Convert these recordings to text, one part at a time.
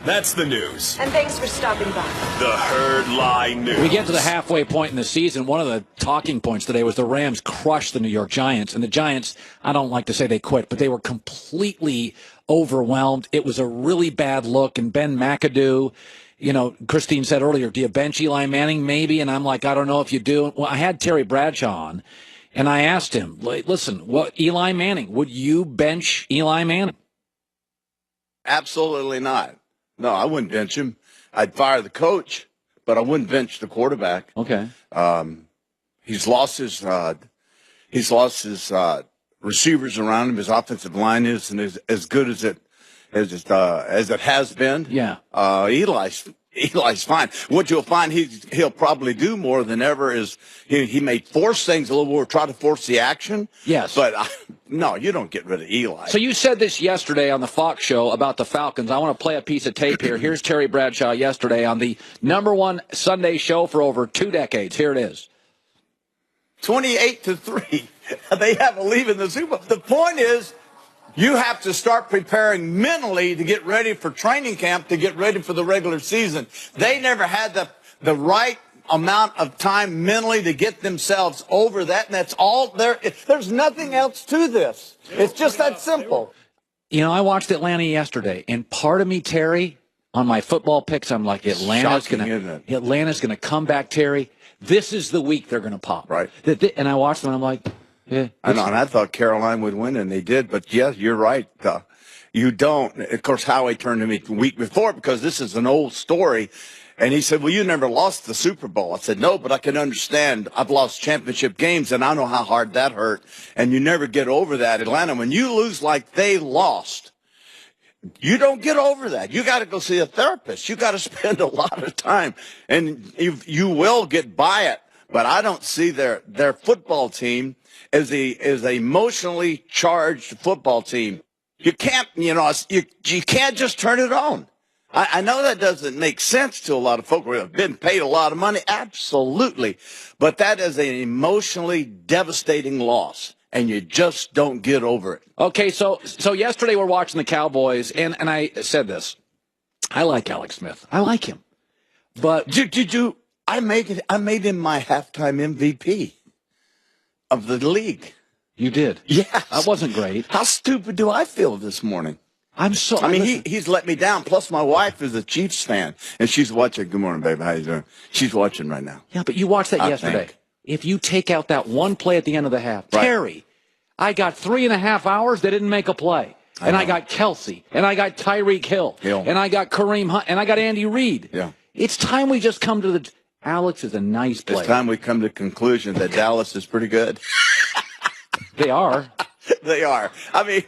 That's the news. And thanks for stopping by. The Herd Lie News. We get to the halfway point in the season. One of the talking points today was the Rams crushed the New York Giants. And the Giants, I don't like to say they quit, but they were completely overwhelmed. It was a really bad look. And Ben McAdoo, Christine said earlier, do you bench Eli Manning? Maybe. And I'm like, I don't know if you do. Well, I had Terry Bradshaw on, and I asked him, listen, Eli Manning, would you bench Eli Manning? Absolutely not. No, I wouldn't bench him. I'd fire the coach, but I wouldn't bench the quarterback. Okay. He's lost his receivers around him. His offensive line isn't as good as it has been. Yeah. Eli's fine. What you'll find he'll probably do more than ever is he may force things a little more, try to force the action. Yes. But no, you don't get rid of Eli. So you said this yesterday on the Fox show about the Falcons. I want to play a piece of tape here. Here's Terry Bradshaw yesterday on the #1 Sunday show for over 2 decades. Here it is. 28-3. They have a lead in the Super Bowl. The point is, you have to start preparing mentally to get ready for training camp, to get ready for the regular season. They never had the right amount of time mentally to get themselves over that, and that's all there. There's nothing else to this. It's just that simple. I watched Atlanta yesterday, and part of me, Terry, on my football picks, I'm like, Atlanta's going to come back, Terry. This is the week they're going to pop. Right. And I watched them, and I'm like, yeah. I know, and I thought Carolina would win, and they did. But, yes, you're right. You don't. Of course, Howie turned to me the week before because this is an old story. And he said, well, you never lost the Super Bowl. I said, no, but I can understand. I've lost championship games, and I know how hard that hurt. And you never get over that. Atlanta, when you lose like they lost, you don't get over that. You got to go see a therapist. You got to spend a lot of time, and you will get by it. But I don't see their football team as a emotionally charged football team. You can't, you can't just turn it on. I know that doesn't make sense to a lot of folk who have been paid a lot of money. Absolutely. But that is an emotionally devastating loss, and you just don't get over it. Okay, so yesterday we're watching the Cowboys, and I said this. I like Alex Smith. I like him. But I made him my halftime MVP of the league. You did? Yes. That wasn't great. How stupid do I feel this morning? He's let me down. Plus, my wife is a Chiefs fan, and she's watching. Good morning, baby. How you doing? She's watching right now. Yeah, but you watched that yesterday. If you take out that one play at the end of the half, right. Terry, I got 3.5 hours. They didn't make a play. I got Kelsey, and I got Tyreek Hill, and I got Kareem Hunt, and I got Andy Reid. Yeah. It's time we just come to the Alex is a nice player. It's time we come to the conclusion that Dallas is pretty good. They are. They are. I mean,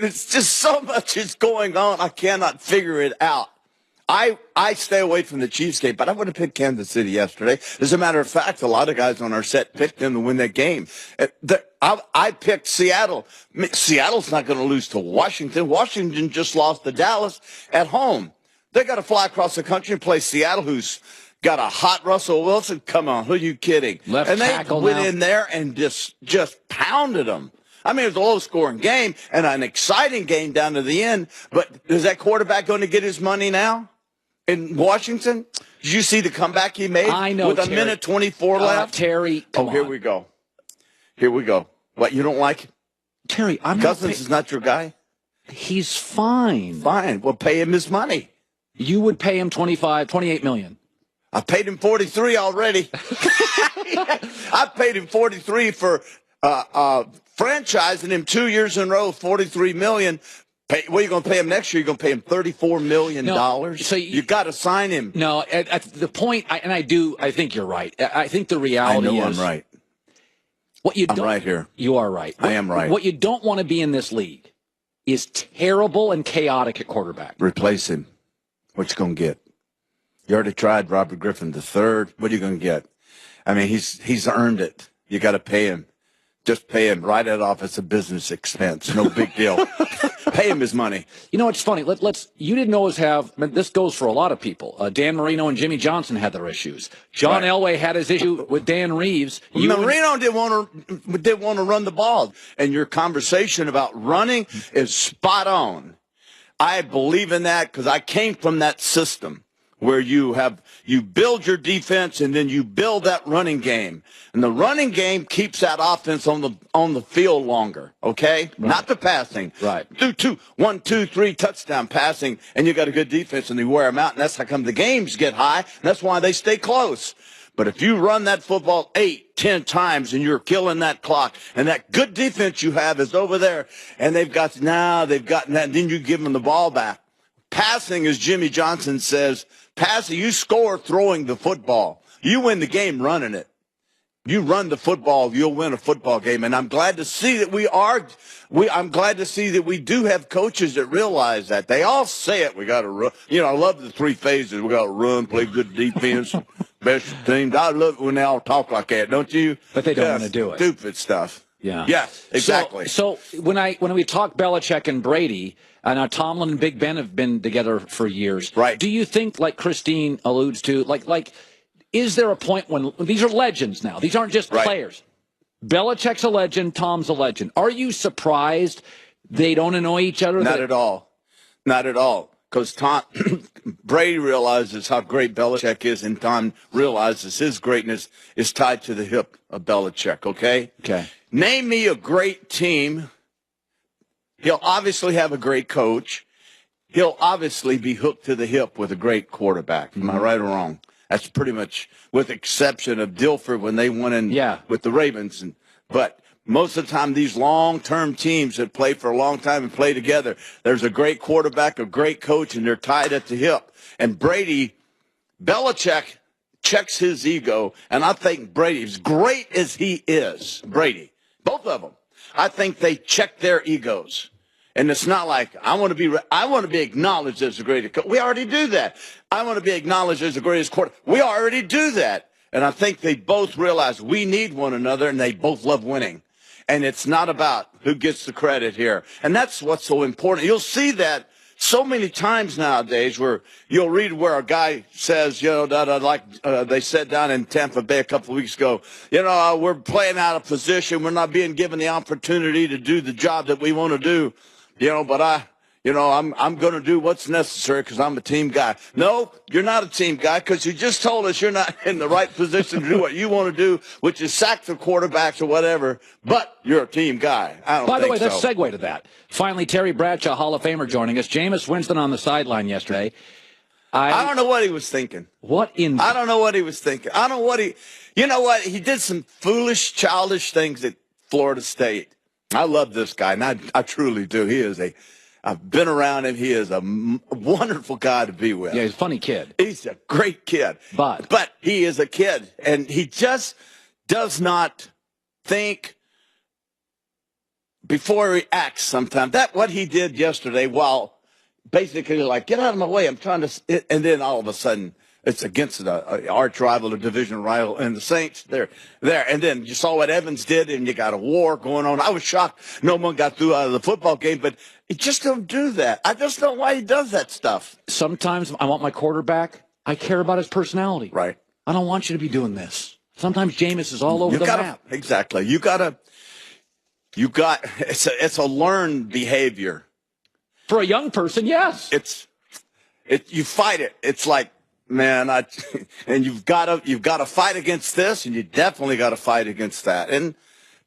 it's just so much is going on. I cannot figure it out. I stay away from the Chiefs game, but I would have picked Kansas City yesterday. As a matter of fact, a lot of guys on our set picked them to win that game. I picked Seattle. Seattle's not going to lose to Washington. Washington just lost to Dallas at home. They got to fly across the country and play Seattle, who's got a hot Russell Wilson. Come on, who are you kidding? Left tackle and they went in there and just pounded them. I mean, it was a low-scoring game and an exciting game down to the end. But is that quarterback going to get his money now in Washington? Did you see the comeback he made? I know, with Terry. A minute 24 left? Terry, come on. Here we go. Here we go. What, you don't like it? Terry, Cousins is not your guy? He's fine. Fine. Well, pay him his money. You would pay him $28 million. I paid him 43 already. I paid him 43 for franchising him 2 years in a row, $43 million. What are you going to pay him next year? You're going to pay him $34 million. No, so you got to sign him. No, at the point, I think you're right. I think the reality is. I know I'm right. I'm right here. You are right. I am right. What you don't want to be in this league is terrible and chaotic at quarterback. Replace him. What you going to get? You already tried Robert Griffin III. What are you going to get? I mean, he's earned it. You got to pay him. Just pay him. Write it off as a business expense. No big deal. Pay him his money. You know, it's funny. You didn't always have. I mean, this goes for a lot of people. Dan Marino and Jimmy Johnson had their issues. John Elway had his issue with Dan Reeves. Marino didn't want to run the ball. And your conversation about running is spot on. I believe in that because I came from that system where you build your defense and then you build that running game. And the running game keeps that offense on the field longer, okay? Right. Not the passing. Right. Do 1, 2, 3 touchdown passing, and you got a good defense and you wear them out, and that's how come the games get high, and that's why they stay close. But if you run that football 8, 10 times and you're killing that clock, and that good defense you have is over there, and they've gotten that, and then you give them the ball back. Passing, as Jimmy Johnson says, passing, you score throwing the football. You win the game running it. You run the football, you'll win a football game. And I'm glad to see that I'm glad to see that we do have coaches that realize that. They all say it. We got to run. You know, I love the 3 phases. We got to run, play good defense, best teams. I love it when they all talk like that, don't you? But they don't want to do it. Stupid stuff. Yeah. Yes, exactly. So when we talk Belichick and Brady, now Tomlin and Big Ben have been together for years. Right. Do you think, like Christine alludes to, like is there a point when these are legends now? These aren't just players. Belichick's a legend. Tom's a legend. Are you surprised they don't annoy each other? Not at all. Not at all. Because Brady realizes how great Belichick is, and Tom realizes his greatness is tied to the hip of Belichick, okay? Okay. Name me a great team. He'll obviously have a great coach. He'll obviously be hooked to the hip with a great quarterback. Am I right or wrong? That's pretty much, with exception of Dilfer when they went in with the Ravens. But most of the time, these long-term teams that play for a long time and play together, there's a great quarterback, a great coach, and they're tied at the hip. And Belichick checks his ego, and I think Brady, as great as he is, Brady, both of them, I think they check their egos. And it's not like I want to be acknowledged as the greatest coach. We already do that. I want to be acknowledged as the greatest quarterback. We already do that. And I think they both realize we need one another, and they both love winning. And it's not about who gets the credit here. And that's what's so important. You'll see that so many times nowadays where you'll read where a guy says, they said down in Tampa Bay a couple of weeks ago, we're playing out of position. We're not being given the opportunity to do the job that we want to do. But I'm going to do what's necessary because I'm a team guy. No, you're not a team guy because you just told us you're not in the right position to do what you want to do, which is sack the quarterbacks or whatever, but you're a team guy. I don't think so. By the way, let's segue to that. Finally, Terry Bradshaw, Hall of Famer, joining us. Jameis Winston on the sideline yesterday. I don't know what he was thinking. I don't know what he was thinking. I don't know what you know what? He did some foolish, childish things at Florida State. I love this guy, and I truly do. I've been around him. He is a wonderful guy to be with. Yeah, he's a funny kid. He's a great kid. But he is a kid, and he just does not think before he acts sometimes. That's what he did yesterday while basically like, get out of my way. I'm trying to, and then all of a sudden, it's against the arch rival, a division rival, and the Saints. They're there. And then you saw what Evans did, and you got a war going on. I was shocked no one got through out of the football game, but he just don't do that. I just don't know why he does that stuff. Sometimes I want my quarterback. I care about his personality. Right. I don't want you to be doing this. Sometimes Jameis is all over the map. Exactly. It's a learned behavior. For a young person, yes. You fight it. It's like, man, and you've got to fight against this, and you definitely got to fight against that. And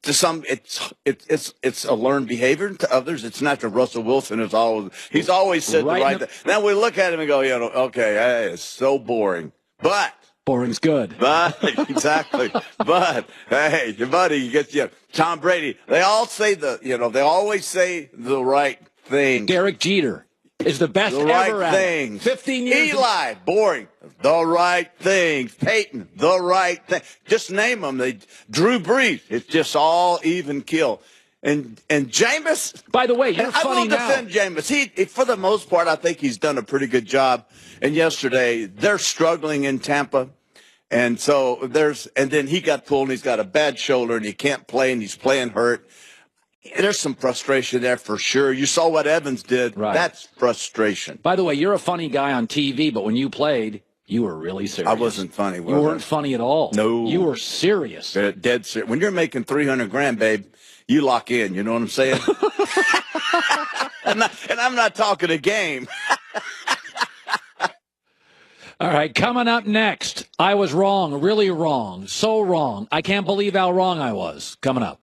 to some, it's a learned behavior. To others, it's not. Russell Wilson he's always said the right thing. Now we look at him and go, okay, hey, it's so boring, but boring's good. But exactly. But hey, your buddy Tom Brady. They always say the right thing. Derek Jeter is the best the right ever thing. 15 years. Eli, boring. The right thing. Peyton, the right thing. Just name them. Drew Brees. It's just all even kill. And Jameis. By the way, you're funny now. I will defend Jameis. He, for the most part, I think he's done a pretty good job. And yesterday, they're struggling in Tampa. And so and then he got pulled and he's got a bad shoulder and he can't play and he's playing hurt. There's some frustration there for sure. You saw what Evans did. Right. That's frustration. By the way, you're a funny guy on TV, but when you played, you were really serious. I wasn't funny. You weren't funny at all. No. You were serious. Dead serious. When you're making $300,000, babe, you lock in. You know what I'm saying? and I'm not talking a game. All right, coming up next, I was wrong, really wrong, so wrong. I can't believe how wrong I was. Coming up.